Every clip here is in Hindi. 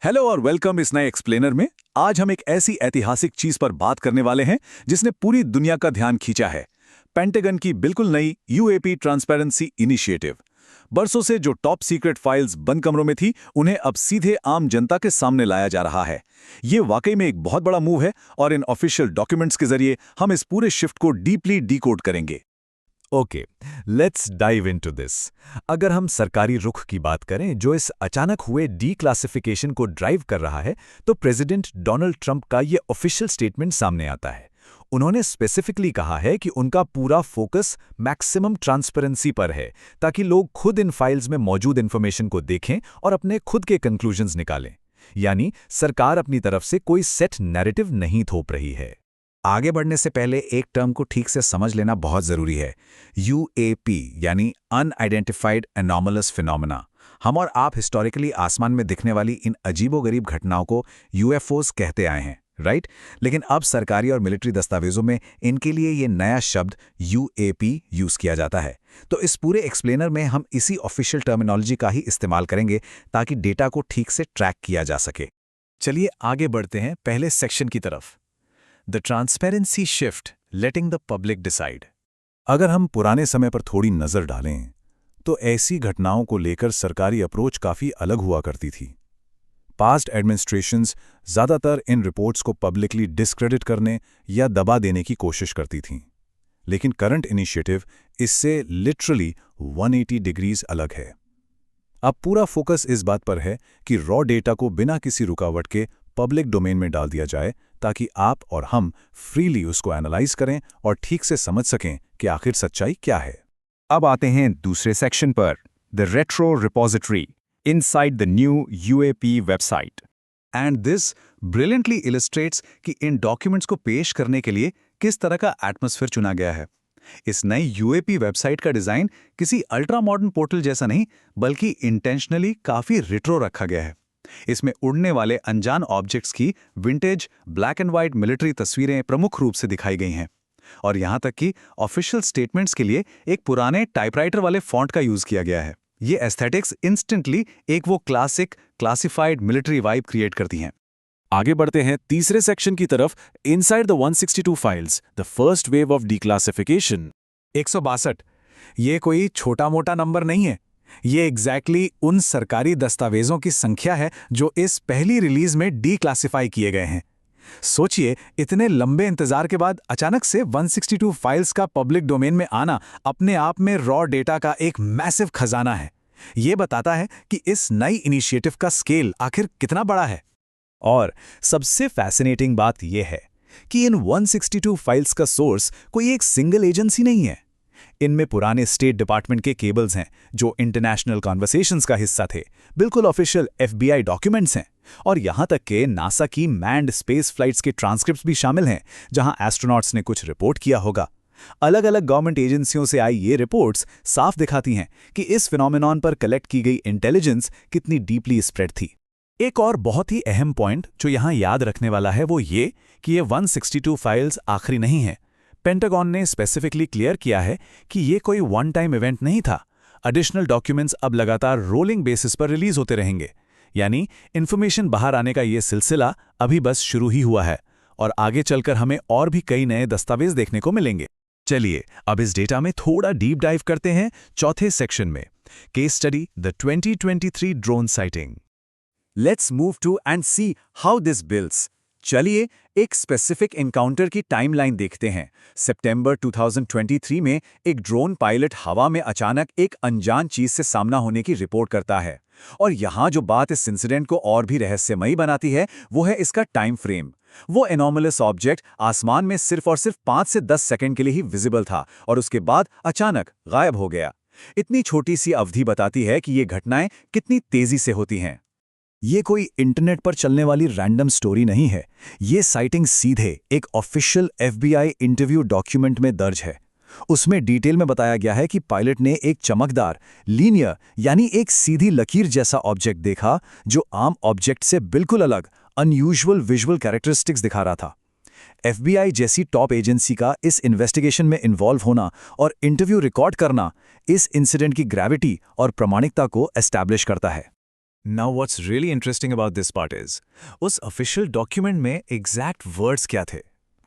हेलो और वेलकम इस नए एक्सप्लेनर में। आज हम एक ऐसी ऐतिहासिक चीज पर बात करने वाले हैं जिसने पूरी दुनिया का ध्यान खींचा है। पेंटागन की बिल्कुल नई यूएपी ट्रांसपेरेंसी इनिशिएटिव। बरसों से जो टॉप सीक्रेट फाइल्स बंद कमरों में थी, उन्हें अब सीधे आम जनता के सामने लाया जा रहा है। ये वाकई में एक बहुत बड़ा मूव है और इन ऑफिशियल डॉक्यूमेंट्स के जरिए हम इस पूरे शिफ्ट को डीपली डिकोड करेंगे। Okay, let's dive into this. अगर हम सरकारी रुख की बात करें जो इस अचानक हुए डीक्लासिफिकेशन को ड्राइव कर रहा है, तो प्रेसिडेंट डोनाल्ड ट्रंप का ये ऑफिशियल स्टेटमेंट सामने आता है। उन्होंने स्पेसिफिकली कहा है कि उनका पूरा फोकस मैक्सिमम ट्रांसपेरेंसी पर है, ताकि लोग खुद इन फाइल्स में मौजूद इंफॉर्मेशन को देखें और अपने खुद के कंक्लूजन्स निकालें। यानी सरकार अपनी तरफ से कोई सेट नैरेटिव नहीं थोप रही है। आगे बढ़ने से पहले एक टर्म को ठीक से समझ लेना बहुत जरूरी है। यूएपी यानी अनआइडेंटिफाइड एनॉमलस फिनोमेना। हम और आप हिस्टोरिकली आसमान में दिखने वाली इन अजीबोगरीब घटनाओं को यूएफओज कहते आए हैं, राइट? लेकिन अब सरकारी और मिलिट्री दस्तावेजों में इनके लिए ये नया शब्द यूएपी यूज किया जाता है। तो इस पूरे एक्सप्लेनर में हम इसी ऑफिशियल टर्मिनोलॉजी का ही इस्तेमाल करेंगे ताकि डेटा को ठीक से ट्रैक किया जा सके। चलिए आगे बढ़ते हैं पहले सेक्शन की तरफ। The transparency shift, letting the public decide. अगर हम पुराने समय पर थोड़ी नजर डालें तो ऐसी घटनाओं को लेकर सरकारी अप्रोच काफी अलग हुआ करती थी। पास्ट एडमिनिस्ट्रेशंस ज्यादातर इन रिपोर्ट्स को पब्लिकली डिस्क्रेडिट करने या दबा देने की कोशिश करती थीं। लेकिन करंट इनिशिएटिव इससे लिटरली 180 डिग्रीज अलग है। अब पूरा फोकस इस बात पर है कि रॉ डेटा को बिना किसी रुकावट के पब्लिक डोमेन में डाल दिया जाए, ताकि आप और हम फ्रीली उसको एनालाइज करें और ठीक से समझ सकें कि आखिर सच्चाई क्या है। अब आते हैं दूसरे सेक्शन पर, the retro repository inside the new UAP website. And this brilliantly illustrates कि इन डॉक्यूमेंट्स को पेश करने के लिए किस तरह का एटमॉस्फेयर चुना गया है। इस नई यूएपी वेबसाइट का डिजाइन किसी अल्ट्रा मॉडर्न पोर्टल जैसा नहीं, बल्कि इंटेंशनली काफी रिट्रो रखा गया है। इसमें उड़ने वाले अनजान ऑब्जेक्ट्स की vintage black and white military तस्वीरें प्रमुख रूप से दिखाई गई हैं। और यहां तक कि ऑफिशियल स्टेटमेंट्स के लिए एक पुराने टाइपराइटर वाले फॉन्ट का यूज किया गया है। ये एस्थेटिक्स इंस्टेंटली एक वो classic classified military vibe create करती हैं। आगे बढ़ते हैं तीसरे सेक्शन की तरफ, inside the 162 files, the first wave of declassification. 162 ये कोई छोटा मोटा नंबर नहीं है। ये एग्जैक्टली उन सरकारी दस्तावेजों की संख्या है जो इस पहली रिलीज में डीक्लासिफाई किए गए हैं। सोचिए, इतने लंबे इंतजार के बाद अचानक से 162 फाइल्स का पब्लिक डोमेन में आना अपने आप में रॉ डेटा का एक मैसिव खजाना है। ये बताता है कि इस नई इनिशिएटिव का स्केल आखिर कितना बड़ा है। और सबसे फैसिनेटिंग बात यह है कि इन 162 फाइल्स का सोर्स कोई एक सिंगल एजेंसी नहीं है। इनमें पुराने स्टेट डिपार्टमेंट के केबल्स हैं जो इंटरनेशनल कॉन्वर्सेशंस का हिस्सा थे, बिल्कुल ऑफिशियल एफबीआई डॉक्यूमेंट्स हैं, और यहां तक कि नासा की मैन्ड स्पेस फ्लाइट्स के ट्रांसक्रिप्ट्स भी शामिल हैं जहां एस्ट्रोनॉट्स ने कुछ रिपोर्ट किया होगा। अलग अलग गवर्नमेंट एजेंसियों से आई ये रिपोर्ट्स साफ दिखाती हैं कि इस फिनोमेनॉन पर कलेक्ट की गई इंटेलिजेंस कितनी डीपली स्प्रेड थी। एक और बहुत ही अहम पॉइंट जो यहां याद रखने वाला है वो ये कि ये 162 फाइल्स आखिरी नहीं है। पेंटागन ने स्पेसिफिकली क्लियर किया है कि ये कोई वन टाइम इवेंट नहीं था। एडिशनल डॉक्यूमेंट्स अब लगातार रोलिंग बेसिस पर रिलीज होते रहेंगे। यानी इन्फॉर्मेशन बाहर आने का ये सिलसिला अभी बस शुरू ही हुआ है और आगे चलकर हमें और भी कई नए दस्तावेज देखने को मिलेंगे। चलिए अब इस डेटा में थोड़ा डीप डाइव करते हैं चौथे सेक्शन में, case study the 2023 drone sighting. Let's move to and see how this builds. चलिए एक स्पेसिफिक एनकाउंटर की टाइमलाइन देखते हैं। सितंबर 2023 में एक ड्रोन पायलट हवा में अचानक एक अनजान चीज से सामना होने की रिपोर्ट करता है। और यहाँ जो बात इस इंसिडेंट को और भी रहस्यमयी बनाती है वो है इसका टाइम फ्रेम। वो एनॉमलस ऑब्जेक्ट आसमान में सिर्फ और सिर्फ 5 से 10 सेकंड के लिए ही विजिबल था और उसके बाद अचानक गायब हो गया। इतनी छोटी सी अवधि बताती है कि ये घटनाएं कितनी तेजी से होती हैं। ये कोई इंटरनेट पर चलने वाली रैंडम स्टोरी नहीं है। ये साइटिंग सीधे एक ऑफिशियल एफबीआई इंटरव्यू डॉक्यूमेंट में दर्ज है। उसमें डिटेल में बताया गया है कि पायलट ने एक चमकदार लीनियर यानी एक सीधी लकीर जैसा ऑब्जेक्ट देखा जो आम ऑब्जेक्ट से बिल्कुल अलग अनयूजुअल विजुअल कैरेक्टरिस्टिक्स दिखा रहा था। एफबीआई जैसी टॉप एजेंसी का इस इन्वेस्टिगेशन में इन्वॉल्व होना और इंटरव्यू रिकॉर्ड करना इस इंसिडेंट की ग्रेविटी और प्रामाणिकता को एस्टैब्लिश करता है। Now what's really interesting about this part is उस ऑफिशियल डॉक्यूमेंट में एग्जैक्ट वर्ड्स क्या थे।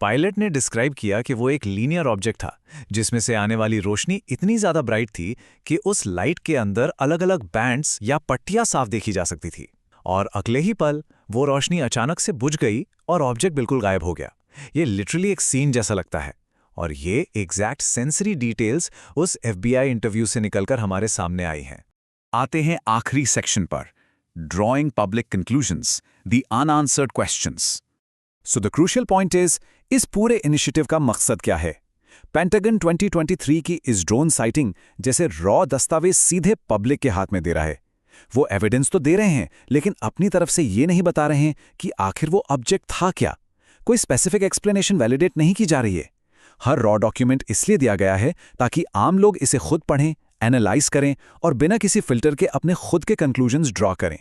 पायलट ने डिस्क्राइब किया कि वो एक लीनियर ऑब्जेक्ट था जिसमें से आने वाली रोशनी इतनी ज्यादा ब्राइट थी कि उस लाइट के अंदर अलग अलग बैंड्स या पट्टियां साफ देखी जा सकती थी, और अगले ही पल वो रोशनी अचानक से बुझ गई और ऑब्जेक्ट बिल्कुल गायब हो गया। ये लिटरली एक सीन जैसा लगता है, और ये एग्जैक्ट सेंसरी डिटेल्स उस FBI इंटरव्यू से निकलकर हमारे सामने आई हैं। आते हैं आखिरी सेक्शन पर, drawing public conclusions, the unanswered questions. So the crucial point is, इस पूरे इनिशिएटिव का मकसद क्या है? पेंटागन 2023 की इस ड्रोन साइटिंग जैसे रॉ दस्तावेज सीधे पब्लिक के हाथ में दे रहा है। वो एविडेंस तो दे रहे हैं, लेकिन अपनी तरफ से ये नहीं बता रहे हैं कि आखिर वो ऑब्जेक्ट था क्या। कोई स्पेसिफिक एक्सप्लेनेशन वैलिडेट नहीं की जा रही है। हर रॉ डॉक्यूमेंट इसलिए दिया गया है ताकि आम लोग इसे खुद पढ़ें, एनालाइज करें और बिना किसी फिल्टर के अपने खुद के कंक्लूजन्स ड्रॉ करें।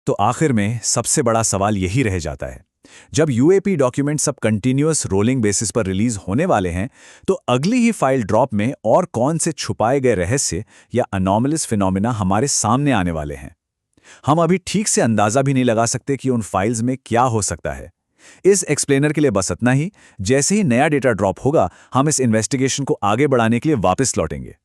तो आखिर में सबसे बड़ा सवाल यही रह जाता है, जब UAP डॉक्यूमेंट सब कंटिन्यूअस रोलिंग बेसिस पर रिलीज होने वाले हैं, तो अगली ही फाइल ड्रॉप में और कौन से छुपाए गए रहस्य या अनॉमलस फिनोमिना हमारे सामने आने वाले हैं। हम अभी ठीक से अंदाजा भी नहीं लगा सकते कि उन फाइल्स में क्या हो सकता है। इस एक्सप्लेनर के लिए बस इतना ही। जैसे ही नया डेटा ड्रॉप होगा, हम इस इन्वेस्टिगेशन को आगे बढ़ाने के लिए वापस लौटेंगे।